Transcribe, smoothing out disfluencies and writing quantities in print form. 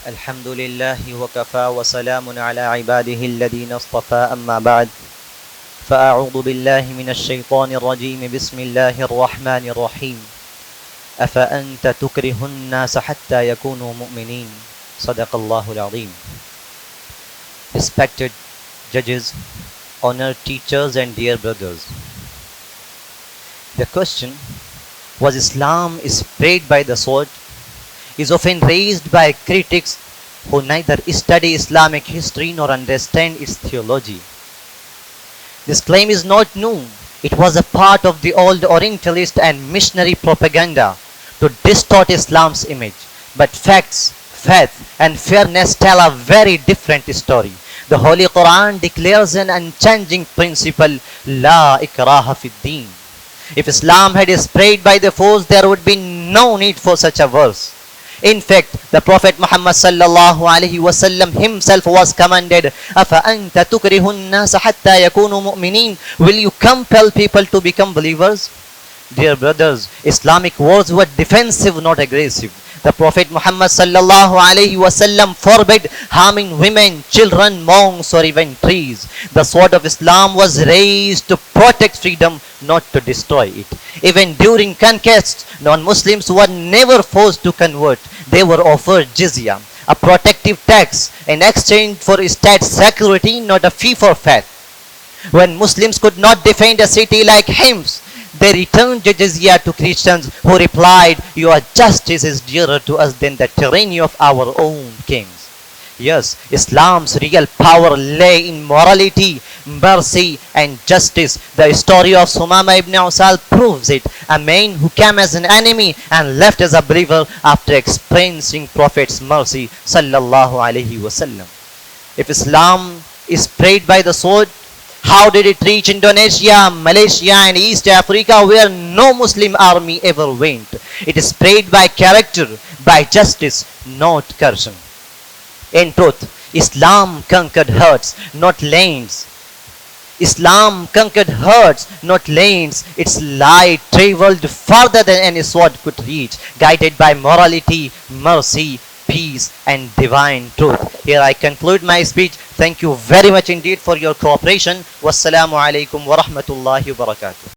الحمد لله وكفى وسلام على عباده الذين اصطفى أما بعد فأعوذ بالله من الشيطان الرجيم بسم الله الرحمن الرحيم أفأنت تكره الناس حتى يكونوا مؤمنين صدق الله العظيم. Respected judges, honored teachers and dear brothers, the question, was Islam spread by the sword, is often raised by critics who neither study Islamic history nor understand its theology. This claim is not new. It was a part of the old Orientalist and missionary propaganda to distort Islam's image. But facts, faith, and fairness tell a very different story. The Holy Quran declares an unchanging principle, La ikraha fid deen. If Islam had spread by the force, there would be no need for such a verse. In fact, the Prophet Muhammad sallallahu alaihi wasallam himself was commanded, أَفَأَنْتَ تُكْرِهُ النَّاسَ حَتَّى يَكُونُوا مُؤْمِنِينَ. Will you compel people to become believers? Dear brothers, Islamic wars were defensive, not aggressive. The Prophet Muhammad sallallahu alaihi wasallam forbade harming women, children, monks, or even trees. The sword of Islam was raised to protect freedom, not to destroy it. Even during conquest, non-Muslims were never forced to convert. They were offered jizya, a protective tax, in exchange for state security, not a fee for faith. When Muslims could not defend a city like Hims, they returned the jizya to Christians, who replied, Your justice is dearer to us than the tyranny of our own kings. Yes, Islam's real power lay in morality, mercy, and justice. The story of Sumama ibn Usal proves it. A man who came as an enemy and left as a believer after experiencing Prophet's mercy, sallallahu alaihi wasallam. If Islam is spread by the sword, how did it reach Indonesia, Malaysia, and East Africa, where no Muslim army ever went? It is spread by character, by justice, not coercion. In truth, Islam conquered hearts, not lands. Islam conquered hearts, not lands. Its light traveled farther than any sword could reach, guided by morality, mercy, peace, and divine truth. Here I conclude my speech. Thank you very much indeed for your cooperation. Wassalamu alaikum wa rahmatullahi wa barakatuh.